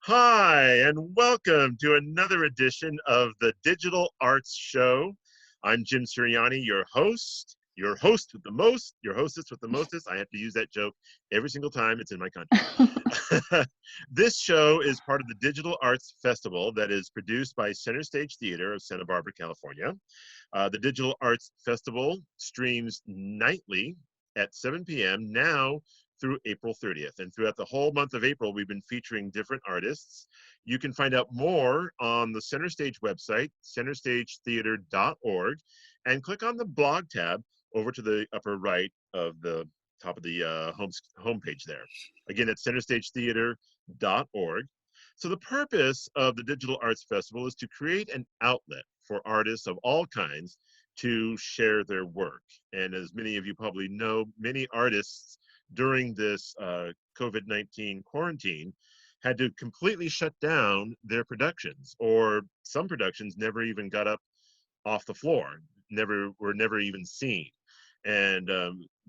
Hi, and welcome to another edition of the Digital Arts Show. I'm Jim Sirianni, your host with the most, your hostess with the mostest. I have to use that joke every single time. It's in my contract. This show is part of the Digital Arts Festival that is produced by Center Stage Theater of Santa Barbara, California. The Digital Arts Festival streams nightly at 7 p.m. now through April 30th. And throughout the whole month of April, we've been featuring different artists. You can find out more on the Center Stage website, centerstagetheater.org, and click on the blog tab over to the upper right of the top of the homepage there. Again, it's centerstagetheater.org. So the purpose of the Digital Arts Festival is to create an outlet for artists of all kinds to share their work. And as many of you probably know, many artists during this COVID-19 quarantine had to completely shut down their productions, or some productions never even got up off the floor, were never even seen. And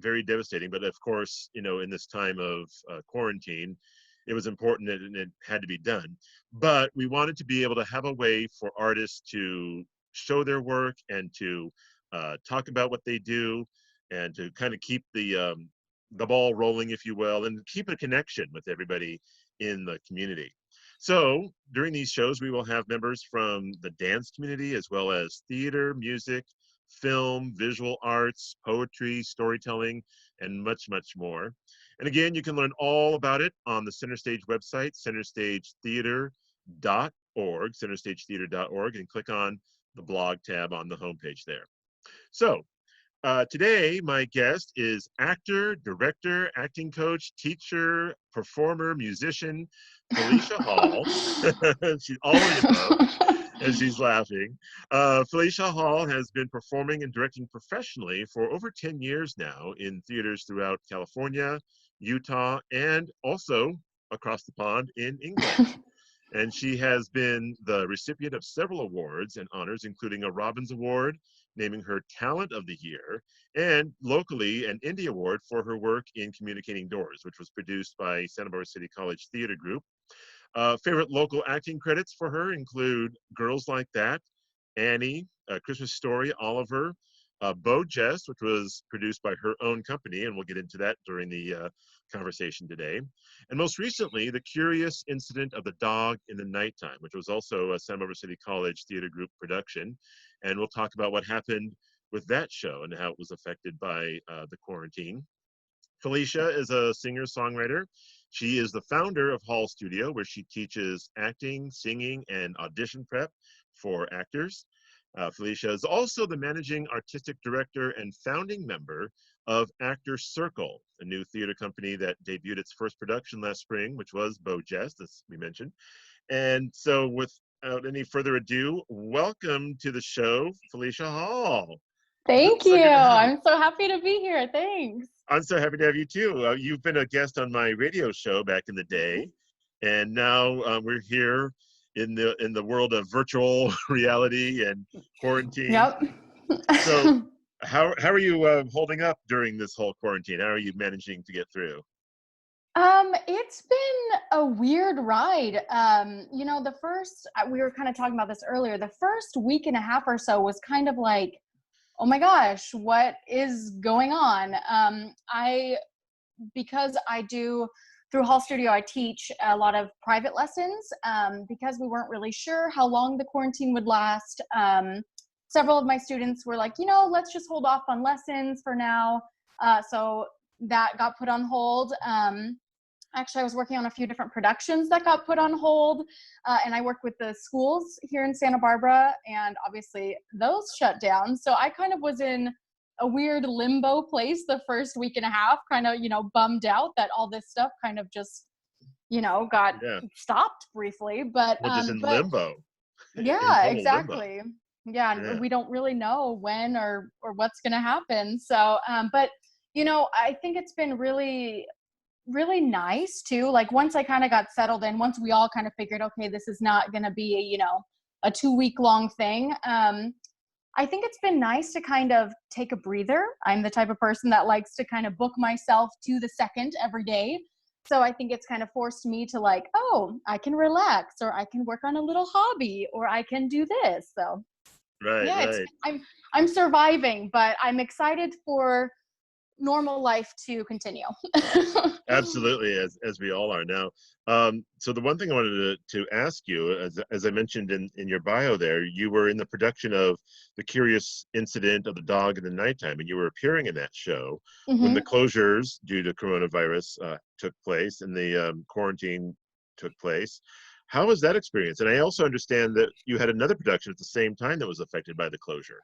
very devastating. But of course, in this time of quarantine, it was important and it had to be done. But we wanted to be able to have a way for artists to show their work and to talk about what they do, and to kind of keep the ball rolling, if you will, and keep a connection with everybody in the community. So during these shows, we will have members from the dance community, as well as theater, music, film, visual arts, poetry, storytelling, and much, much more. And again, you can learn all about it on the Center Stage website, centerstagetheater.org, and click on the blog tab on the homepage there. So today, my guest is actor, director, acting coach, teacher, performer, musician, Felicia Hall. She's all of the above, and she's laughing. Felicia Hall has been performing and directing professionally for over 10 years now in theaters throughout California, Utah, and also across the pond in England. And she has been the recipient of several awards and honors, including a Robbins Award, naming her Talent of the Year, and locally an Indie Award for her work in Communicating Doors, which was produced by Santa Barbara City College Theater Group. Favorite local acting credits for her include Girls Like That, Annie, Christmas Story, Oliver, Bo Jest, which was produced by her own company, and we'll get into that during the conversation today. And most recently, The Curious Incident of the Dog in the Nighttime, which was also a Santa Barbara City College Theater Group production. And we'll talk about what happened with that show and how it was affected by the quarantine. Felicia is a singer-songwriter. She is the founder of Hall Studio, where she teaches acting, singing, and audition prep for actors. Felicia is also the managing artistic director and founding member of Actor Circle, a new theater company that debuted its first production last spring, which was Bo Jest, as we mentioned. And so without any further ado, welcome to the show, Felicia Hall. Thank So you. good to have you. I'm so happy to be here. Thanks. I'm so happy to have you too. You've been a guest on my radio show back in the day, and now we're here in the world of virtual reality and quarantine. Yep. So, how are you holding up during this whole quarantine? How are you managing to get through? It's been a weird ride. The first, we were kind of talking about this earlier, the first week and a half or so was kind of like, oh my gosh, what is going on? Because I do, through Hall Studio, I teach a lot of private lessons, because we weren't really sure how long the quarantine would last. Several of my students were like, let's just hold off on lessons for now. So that got put on hold. Actually, I was working on a few different productions that got put on hold, and I work with the schools here in Santa Barbara, and obviously those shut down. So I kind of was in a weird limbo place the first week and a half, kind of, bummed out that all this stuff kind of just, got stopped briefly. But Well, just in limbo. Yeah, In exactly. limbo. Yeah, and we don't really know when or what's going to happen. So, but I think it's been really nice too. Like once I kind of got settled in, once we all kind of figured, okay, this is not going to be a 2-week long thing. I think it's been nice to kind of take a breather. I'm the type of person that likes to kind of book myself to the second every day. So I think it's kind of forced me to like, oh, I can relax, or I can work on a little hobby, or I can do this. So Right, yeah, right. I'm surviving, but I'm excited for normal life to continue. Absolutely, as we all are now. So the one thing I wanted to ask you, as I mentioned in your bio there, you were in the production of The Curious Incident of the Dog in the Nighttime, and you were appearing in that show when the Hmm. closures due to coronavirus took place and the quarantine took place. How was that experience? And I also understand that you had another production at the same time that was affected by the closure.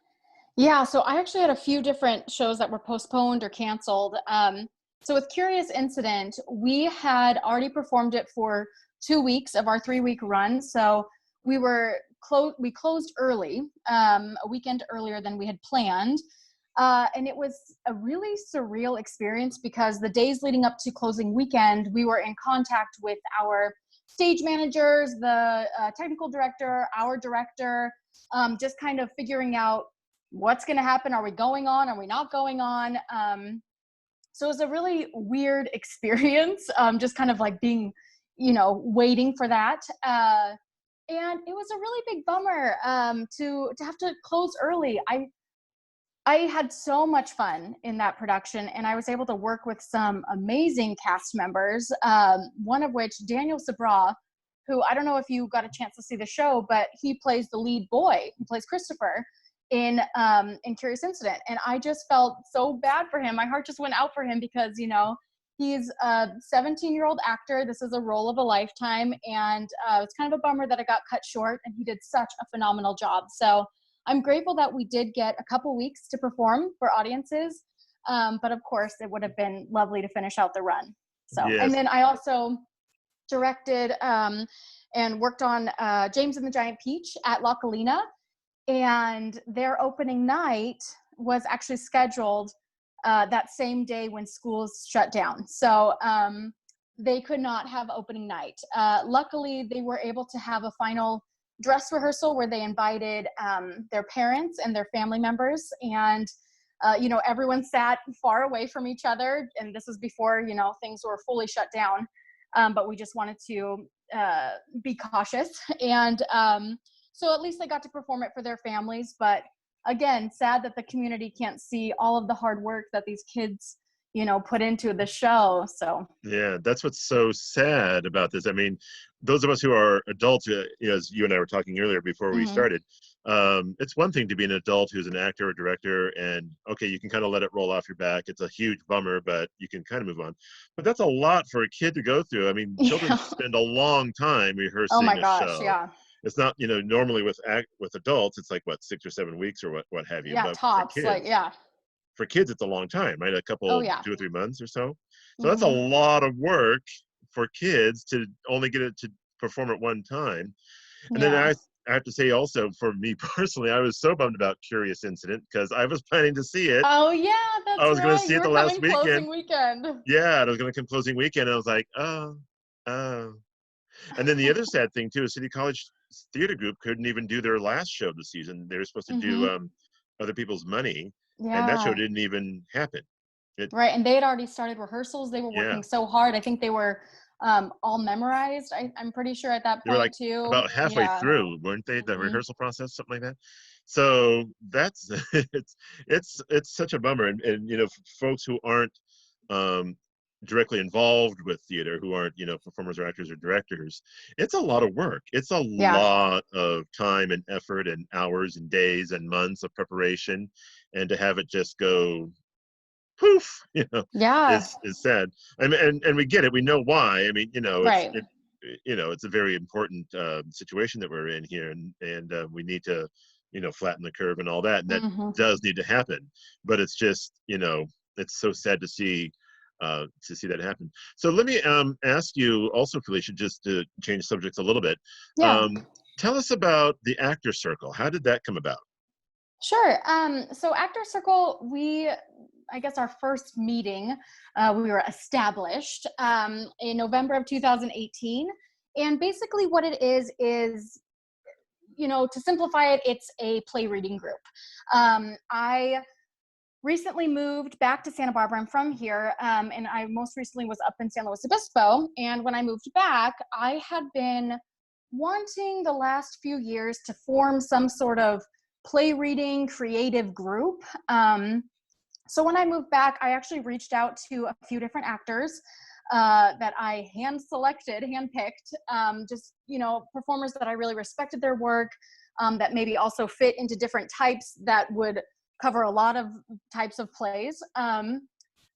Yeah, so I actually had a few different shows that were postponed or canceled. So with Curious Incident, we had already performed it for 2 weeks of our 3-week run. So we were we closed early, a weekend earlier than we had planned. And it was a really surreal experience because the days leading up to closing weekend, we were in contact with our stage managers, the technical director, our director, just kind of figuring out what's going to happen. Are we going on? Are we not going on? So it was a really weird experience, just kind of like being, waiting for that. And it was a really big bummer to have to close early. I had so much fun in that production, and I was able to work with some amazing cast members. One of which, Daniel Sabra, who I don't know if you got a chance to see the show, but he plays the lead boy. He plays Christopher in Curious Incident, and I just felt so bad for him. My heart just went out for him because he's a 17-year-old actor. This is a role of a lifetime, and it's kind of a bummer that it got cut short. And he did such a phenomenal job. So I'm grateful that we did get a couple weeks to perform for audiences, but of course, it would have been lovely to finish out the run. So, and Yes. then I also directed and worked on James and the Giant Peach at La Colina, and their opening night was actually scheduled that same day when schools shut down. So they could not have opening night. Luckily, they were able to have a final dress rehearsal where they invited their parents and their family members, and everyone sat far away from each other. And this was before things were fully shut down, but we just wanted to be cautious. And so at least they got to perform it for their families. But again, sad that the community can't see all of the hard work that these kids put into the show. So Yeah, that's what's so sad about this. I mean, those of us who are adults, as you and I were talking earlier before we mhm. started, it's one thing to be an adult who's an actor or director, and okay, you can kind of let it roll off your back. It's a huge bummer, but you can kind of move on. But that's a lot for a kid to go through. I mean, children Yeah. spend a long time Oh my rehearsing a gosh, show. yeah. It's not, normally with adults, it's like what, 6 or 7 weeks or what have you. Yeah, But tops, like, yeah. for kids, it's a long time, right? A Oh couple, yeah. 2 or 3 months or so. So that's a Mhm. lot of work for kids to only get it to perform at one time. And then Yeah. I have to say also for me personally, I was so bummed about Curious Incident because I was planning to see it. Oh yeah, I that's was going to right. see You it the were last coming weekend. closing weekend. Yeah, and I was going to come closing weekend. And I was like, oh, oh. And then the other sad thing too is City College Theater Group couldn't even do their last show of the season. They were supposed to do Mhm. Other People's Money, and that show Yeah. didn't even happen. It, Right, and they had already started rehearsals. They were yeah, working so hard. I think they were all memorized. I'm pretty sure at that they were point like too. about halfway Yeah. through, weren't they? The Mhm. rehearsal process, something like that. So that's it's such a bummer. And folks who aren't um, directly involved with theater, who aren't performers or actors or directors, it's a lot of work. It's a Yeah. lot of time and effort and hours and days and months of preparation, and to have it just go poof, Yeah. is sad. I mean, and we get it. We know why. I mean, Right. it's a very important situation that we're in here, and we need to, flatten the curve and all that, and that Mhm. does need to happen. But it's just, it's so sad to see that happen. So let me ask you also, Felicia, just to change subjects a little bit. Yeah. Um, Tell us about the Actor Circle. How did that come about? Sure. So Actor Circle, I guess our first meeting, we were established in November of 2018. And basically what it is, to simplify it, it's a play reading group. I recently moved back to Santa Barbara. I'm from here, and I most recently was up in San Luis Obispo. And when I moved back, I had been wanting the last few years to form some sort of play reading creative group. So when I moved back, I actually reached out to a few different actors that I handpicked, just, performers that I really respected their work, that maybe also fit into different types that would cover a lot of types of plays.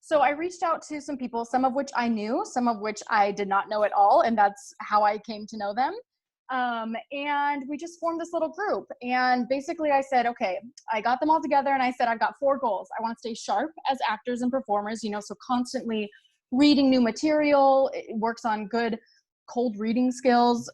So I reached out to some people, some of which I knew, some of which I did not know at all, and that's how I came to know them. And we just formed this little group. And basically I said, okay, I got them all together and I said, I've got 4 goals. I want to stay sharp as actors and performers, so constantly reading new material. It works on good cold reading skills.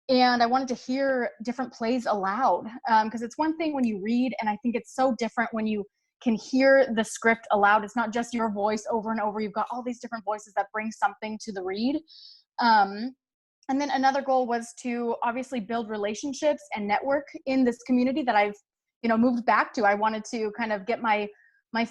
And I wanted to hear different plays aloud, because it's one thing when you read, and I think it's so different when you can hear the script aloud. It's not just your voice over and over. You've got all these different voices that bring something to the read. And then another goal was to obviously build relationships and network in this community that I've, moved back to. I wanted to kind of get my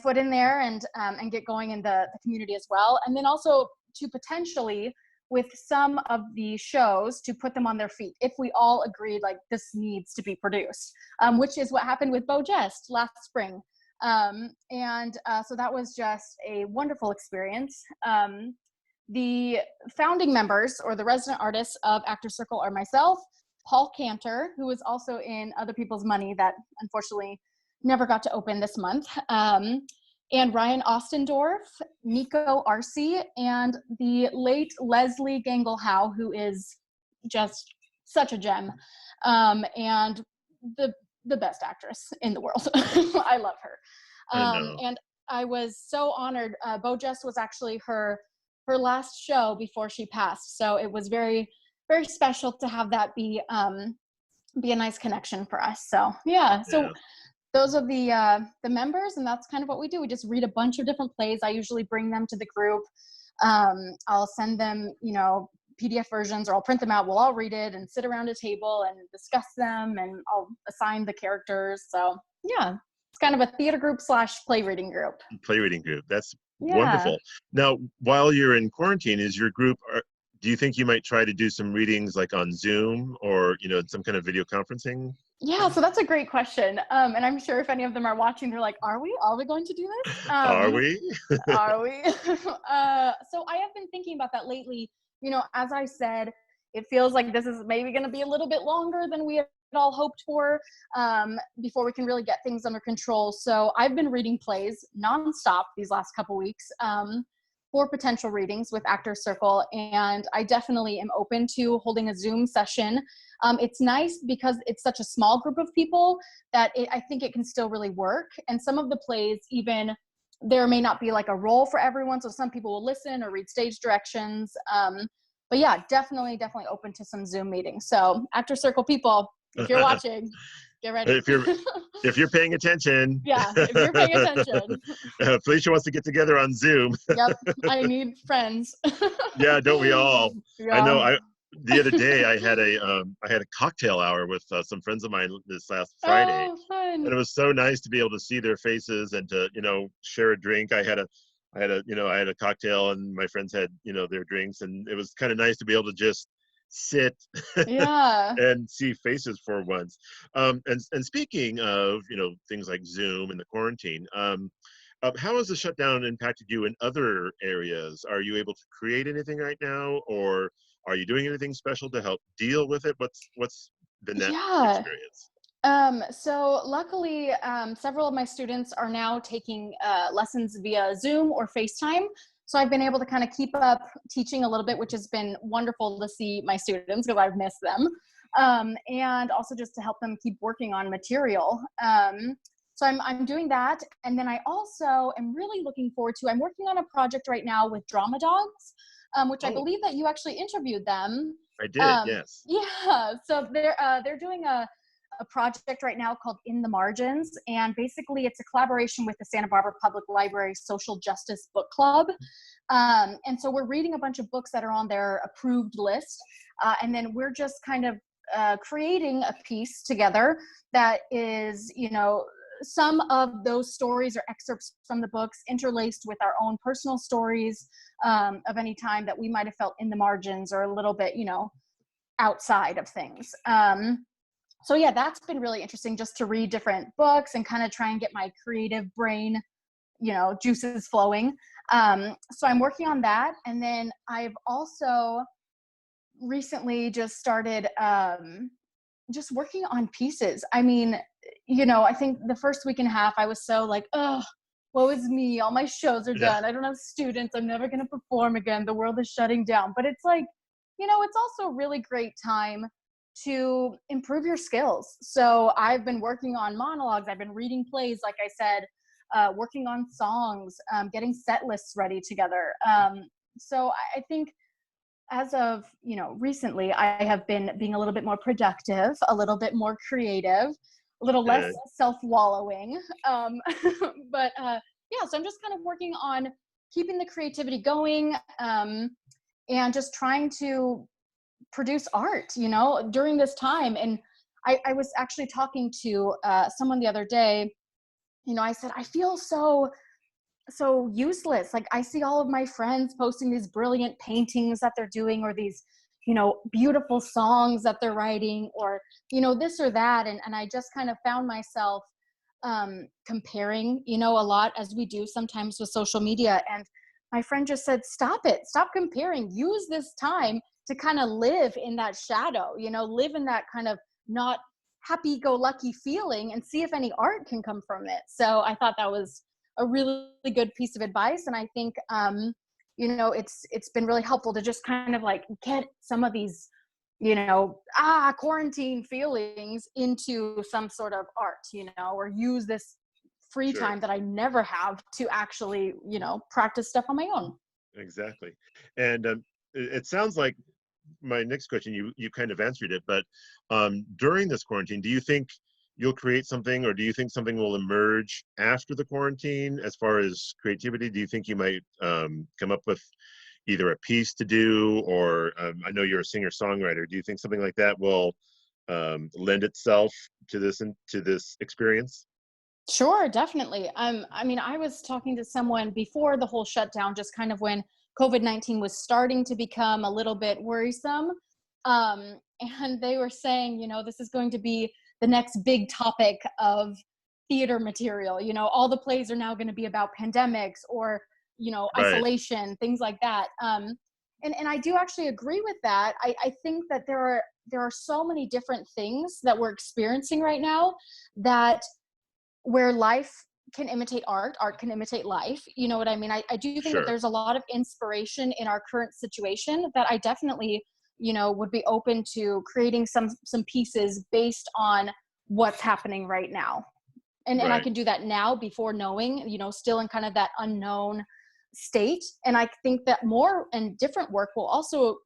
foot in there and get going in the community as well. And then also to potentially, with some of the shows, to put them on their feet if we all agreed like this needs to be produced, which is what happened with Beau Jest last spring. So that was just a wonderful experience. The founding members or the resident artists of Actor Circle are myself, Paul Cantor, who is also in Other People's Money that unfortunately never got to open this month, and Ryan Ostendorf, Nico Arce, and the late Leslie Gangle-Howe, who is just such a gem, and the best actress in the world. I love her. I know. And I was so honored. Beau Jest was actually her last show before she passed. So it was very, very special to have that be a nice connection for us. So yeah. So those are the members, and that's kind of what we do. We just read a bunch of different plays. I usually bring them to the group. I'll send them, PDF versions, or I'll print them out. We'll all read it and sit around a table and discuss them, and I'll assign the characters. So yeah, it's kind of a theater group / play reading group. Play reading group. That's wonderful. Now, while you're in quarantine, is your group, do you think you might try to do some readings like on Zoom or, some kind of video conferencing? Yeah, so that's a great question. And I'm sure if any of them are watching, they're like, are we going to do this? Are we? Are we? So I have been thinking about that lately. As I said, it feels like this is maybe going to be a little bit longer than we had all hoped for, before we can really get things under control. So I've been reading plays nonstop these last couple weeks, for potential readings with Actor Circle, and I definitely am open to holding a Zoom session. It's nice because it's such a small group of people that I think it can still really work. And some of the plays, even there may not be like a role for everyone, so some people will listen or read stage directions. But yeah, definitely open to some Zoom meetings. So Actor Circle people, if you're watching, get ready. If you're paying attention. Yeah, if you're paying attention. Felicia wants to get together on Zoom. Yep, I need friends. Yeah, don't we all? Yeah. I know. The other day I had a cocktail hour with some friends of mine this last Friday. Oh, fun. And it was so nice to be able to see their faces and to, share a drink. I had a cocktail, and my friends had, their drinks, and it was kind of nice to be able to just sit and see faces for once. And speaking of, things like Zoom and the quarantine, how has the shutdown impacted you in other areas? Are you able to create anything right now, or are you doing anything special to help deal with it? What's been that experience? So luckily, several of my students are now taking lessons via Zoom or FaceTime. So I've been able to kind of keep up teaching a little bit, which has been wonderful to see my students because I've missed them. And also just to help them keep working on material. So I'm doing that. And then I also am really looking forward to, I'm working on a project right now with Drama Dogs, which I believe that you actually interviewed them. I did, yes. Yeah, so they're doing a project right now called In the Margins, and basically it's a collaboration with the Santa Barbara Public Library Social Justice Book Club. And so we're reading a bunch of books that are on their approved list, and then we're just kind of creating a piece together that is, some of those stories or excerpts from the books interlaced with our own personal stories of any time that we might have felt in the margins or a little bit, outside of things. So yeah, that's been really interesting, just to read different books and kind of try and get my creative brain, juices flowing. So I'm working on that. And then I've also recently just started just working on pieces. I mean, I think the first week and a half I was so like, oh, woe is me. All my shows are Yeah, done. I don't have students. I'm never going to perform again. The world is shutting down. But it's like, it's also a really great time to improve your skills. So I've been working on monologues. I've been reading plays, like I said, working on songs, getting set lists ready together. So I think as of recently, I have been being a little bit more productive, a little bit more creative, a little less good. self-wallowing. But yeah, so I'm just kind of working on keeping the creativity going, and just trying to produce art during this time. And I was actually talking to someone the other day. I said, I feel so useless. Like, I see all of my friends posting these brilliant paintings that they're doing, or these beautiful songs that they're writing, or this or that. And I just kind of found myself comparing a lot, as we do sometimes with social media. And my friend just said, stop it, stop comparing, use this time to kind of live in that shadow, live in that kind of not happy-go-lucky feeling, and see if any art can come from it. So I thought that was a really good piece of advice. And I think it's been really helpful to just kind of like get some of these quarantine feelings into some sort of art, or use this free Sure. time that I never have to actually practice stuff on my own. Exactly. And it sounds like my next question, you kind of answered it, but during this quarantine, do you think you'll create something, or do you think something will emerge after the quarantine as far as creativity? Do you think you might come up with either a piece to do, or I know you're a singer-songwriter. Do you think something like that will lend itself to this experience? Sure, definitely. I mean, I was talking to someone before the whole shutdown, just kind of when COVID-19 was starting to become a little bit worrisome. And they were saying, this is going to be the next big topic of theater material. All the plays are now going to be about pandemics, or, Right. isolation, things like that. And I do actually agree with that. I think that there are so many different things that we're experiencing right now, that where life can imitate art, art can imitate life. You know what I mean? I do think that Sure. there's a lot of inspiration in our current situation, that I definitely, would be open to creating some pieces based on what's happening right now. And I Right. can do that now, before knowing, still in kind of that unknown state. And I think that more and different work will also,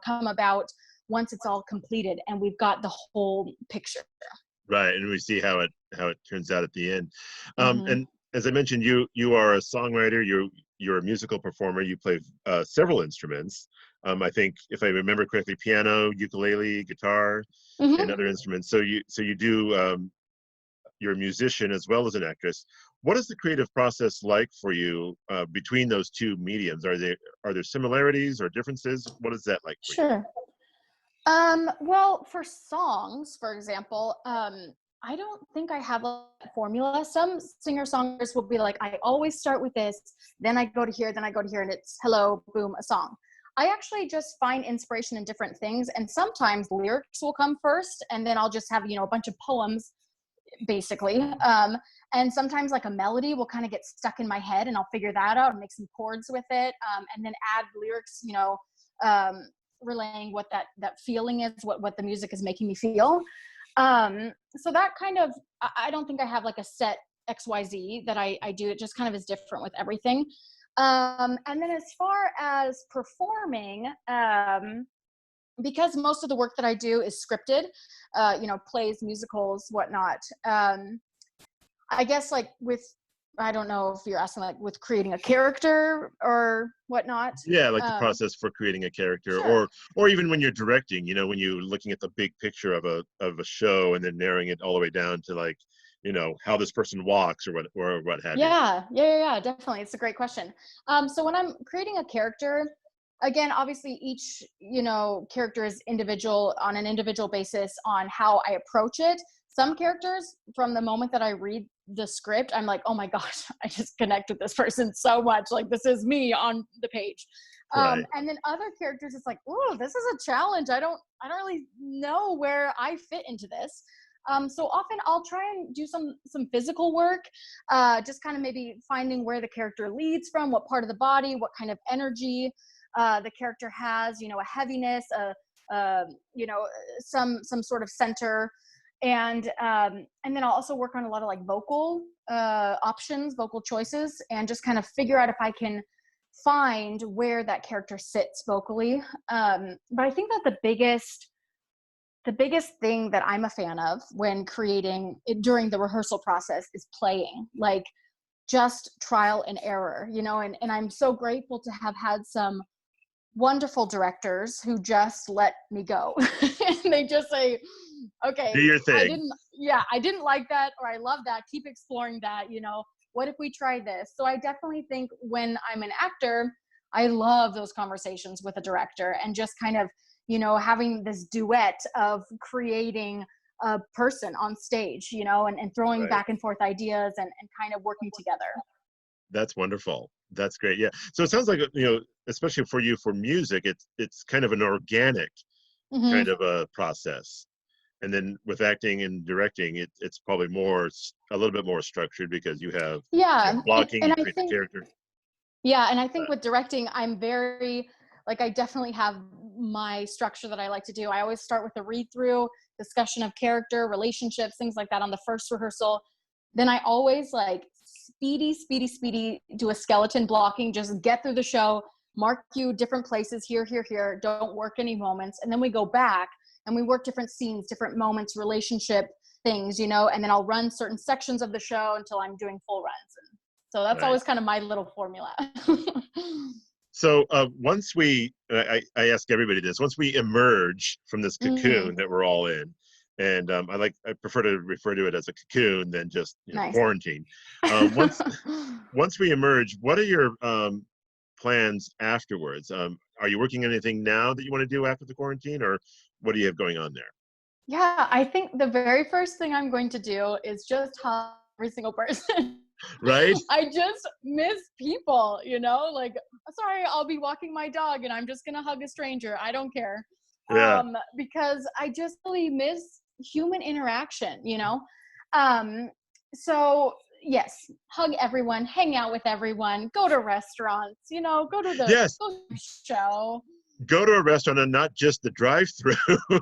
come about once it's all completed and we've got the whole picture. Right. And we see how it turns out at the end. Hmm. And as I mentioned, you are a songwriter. You're a musical performer. You play several instruments. I think, if I remember correctly, piano, ukulele, guitar, and Hmm. other instruments. So you do. You're a musician as well as an actress. What is the creative process like for you between those two mediums? Are there similarities or differences? What is that like for you? Sure. Well, for songs, for example, I don't think I have a formula. Some singer-songwriters will be like, I always start with this, then I go to here, then I go to here, and it's hello, boom, a song. I actually just find inspiration in different things, and sometimes lyrics will come first, and then I'll just have, a bunch of poems, basically. And sometimes like a melody will kind of get stuck in my head, and I'll figure that out and make some chords with it, and then add lyrics, um, relaying what that feeling is, what the music is making me feel. So that kind of, I don't think I have like a set XYZ that I do. It just kind of is different with everything. And then as far as performing, because most of the work that I do is scripted, plays, musicals, whatnot. I guess like with, I don't know if you're asking like with creating a character or whatnot. Yeah, like the Um, process for creating a character, sure. or even when you're directing, when you're looking at the big picture of a show and then narrowing it all the way down to, like, how this person walks or what have you. Yeah, definitely. It's a great question. So when I'm creating a character, again, obviously each, character is individual on an individual basis on how I approach it. Some characters, from the moment that I read the script, I'm like, oh my gosh, I just connect with this person so much. Like, this is me on the page. Right. And then other characters, it's like, oh, this is a challenge. I don't really know where I fit into this. So often I'll try and do some physical work, just kind of maybe finding where the character leads from, what part of the body, what kind of energy the character has, a heaviness, you know, some sort of center, and then I'll also work on a lot of like vocal options, vocal choices, and just kind of figure out if I can find where that character sits vocally. But I think that the biggest thing that I'm a fan of when creating it during the rehearsal process is playing, like just trial and error, and I'm so grateful to have had some wonderful directors who just let me go. And they just say, Do okay, your I thing. didn't, yeah, I didn't like that, or I love that. Keep exploring that, what if we try this? So I definitely think when I'm an actor, I love those conversations with a director and just kind of, having this duet of creating a person on stage, and throwing Right. back and forth ideas and kind of working together. That's wonderful. That's great. Yeah. So it sounds like, especially for you for music, it's kind of an organic kind Hmm. of a process. And then with acting and directing, it's probably a little bit more structured because you have, Yeah. And, blocking, and you I create the think, character. yeah, and I think Uh, with directing, I'm very, like, I definitely have my structure that I like to do. I always start with a read through, discussion of character, relationships, things like that on the first rehearsal. Then I always like speedy do a skeleton blocking, just get through the show, mark you different places here, here, here, don't work any moments. And then we go back and we work different scenes, different moments, relationship things, and then I'll run certain sections of the show until I'm doing full runs. So that's always nice. kind of my little formula. So once I ask everybody this, once we emerge from this Hmm. cocoon that we're all in, and I prefer to refer to it as a cocoon than just Nice. quarantine. Once once we emerge, what are your plans afterwards? Are you working on anything now that you want to do after the quarantine, or what do you have going on there? Yeah, I think the very first thing I'm going to do is just hug every single person. Right? I just miss people, like, sorry, I'll be walking my dog and I'm just gonna hug a stranger. I don't care. Yeah. Because I just really miss human interaction, Um, so yes, hug everyone, hang out with everyone, go to restaurants, Yes. go to the show. Go to a restaurant and not just the drive-through,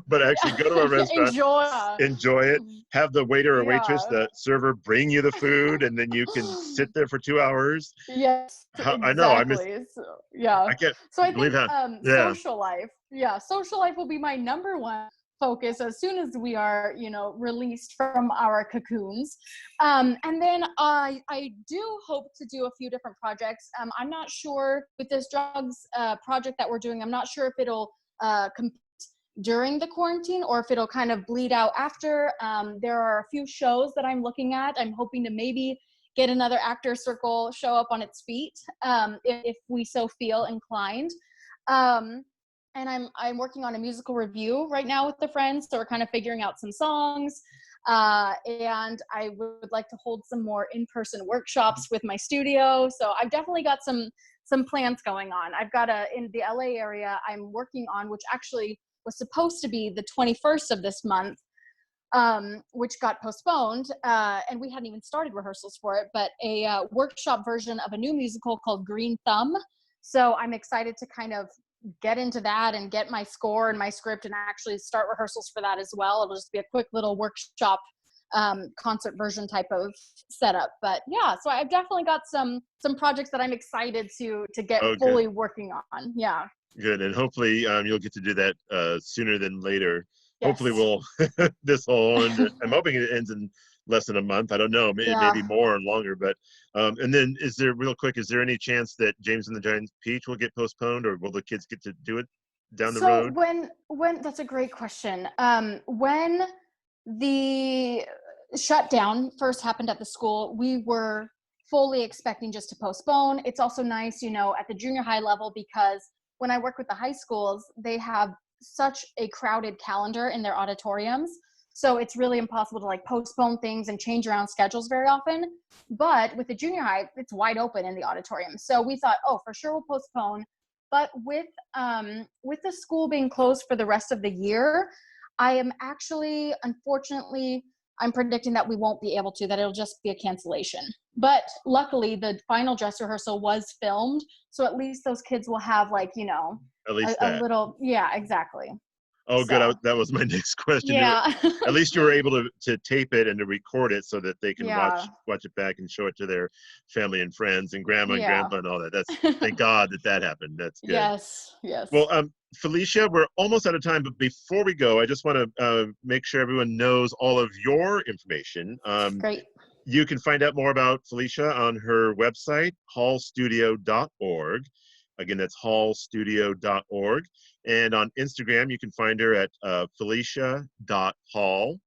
but actually go to a Yeah. restaurant, Enjoy. enjoy it, have the waiter or waitress, Yeah. the server bring you the food, and then you can sit there for 2 hours. Yes, I know. exactly. So, yeah. I can't So I believe think how. Yeah. social life will be my number one focus as soon as we are, released from our cocoons. And then I do hope to do a few different projects. I'm not sure with this drugs project that we're doing. I'm not sure if it'll compete during the quarantine or if it'll kind of bleed out after. There are a few shows that I'm looking at. I'm hoping to maybe get another actor circle show up on its feet, if we so feel inclined. Um, and I'm working on a musical review right now with the friends, so we're kind of figuring out some songs. And I would like to hold some more in-person workshops with my studio. So I've definitely got some plans going on. I've got in the LA area I'm working on, which actually was supposed to be the 21st of this month, which got postponed, and we hadn't even started rehearsals for it, but a workshop version of a new musical called Green Thumb. So I'm excited to kind of get into that and get my score and my script and actually start rehearsals for that as well. It'll just be a quick little workshop, concert version type of setup. But yeah, so I've definitely got some projects that I'm excited to get Oh, good. fully working on. Yeah. Good. And hopefully you'll get to do that sooner than later. Hopefully Yes. this whole end. I'm hoping it ends in less than a month. I don't know, maybe Yeah. more or longer. But and then real quick, is there any chance that James and the Giant Peach will get postponed, or will the kids get to do it down the So road? when that's a great question. When the shutdown first happened at the school, we were fully expecting just to postpone. It's also nice, at the junior high level, because when I work with the high schools, they have such a crowded calendar in their auditoriums. So it's really impossible to like postpone things and change around schedules very often. But with the junior high, it's wide open in the auditorium. So we thought, oh, for sure we'll postpone. But with the school being closed for the rest of the year, I am actually, unfortunately, I'm predicting that we won't be able to, that it'll just be a cancellation. But luckily, the final dress rehearsal was filmed. So at least those kids will have like, At least a that. little, yeah, exactly. Oh, good. So, That was my next question. yeah. At least you were able to tape it and to record it so that they can Yeah. watch it back and show it to their family and friends and grandma and Yeah. grandpa and all that. Thank God that happened. That's good. Yes. Yes. Well, Felicia, we're almost out of time, but before we go, I just want to make sure everyone knows all of your information. Great. You can find out more about Felicia on her website, hallstudio.org. Again, that's hallstudio.org. And on Instagram, you can find her at felicia.hall.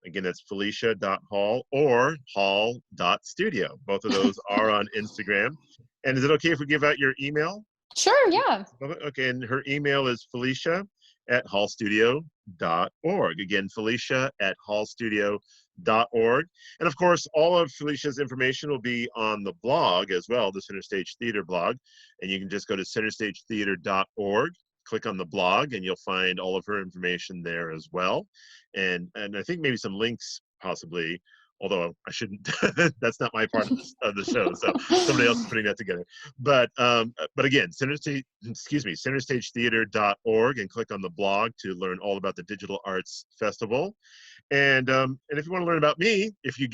Again, that's felicia.hall or hall.studio. Both of those are on Instagram. And is it okay if we give out your email? Sure. Yeah. Okay, and her email is felicia@hallstudio.org. Again, felicia@hallstudio.org. And of course, all of Felicia's information will be on the blog as well, the Center Stage Theater blog. And you can just go to centerstagetheater.org, click on the blog, and you'll find all of her information there as well. And I think maybe some links possibly, although I shouldn't, that's not my part of the show. So somebody else is putting that together. But again, centerstagetheater.org, and click on the blog to learn all about the Digital Arts Festival. And if you want to learn about me, if you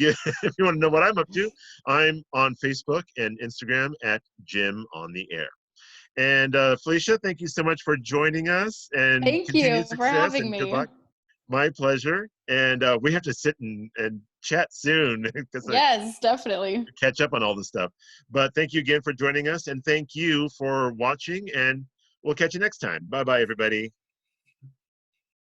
want to know what I'm up to, I'm on Facebook and Instagram at Jim on the Air. And Felicia, thank you so much for joining us, and Thank you continued for success having and good me. luck. My pleasure. And we have to sit and chat soon because I Yes, definitely. catch up on all this stuff. But thank you again for joining us, and thank you for watching, and we'll catch you next time. Bye-bye, everybody.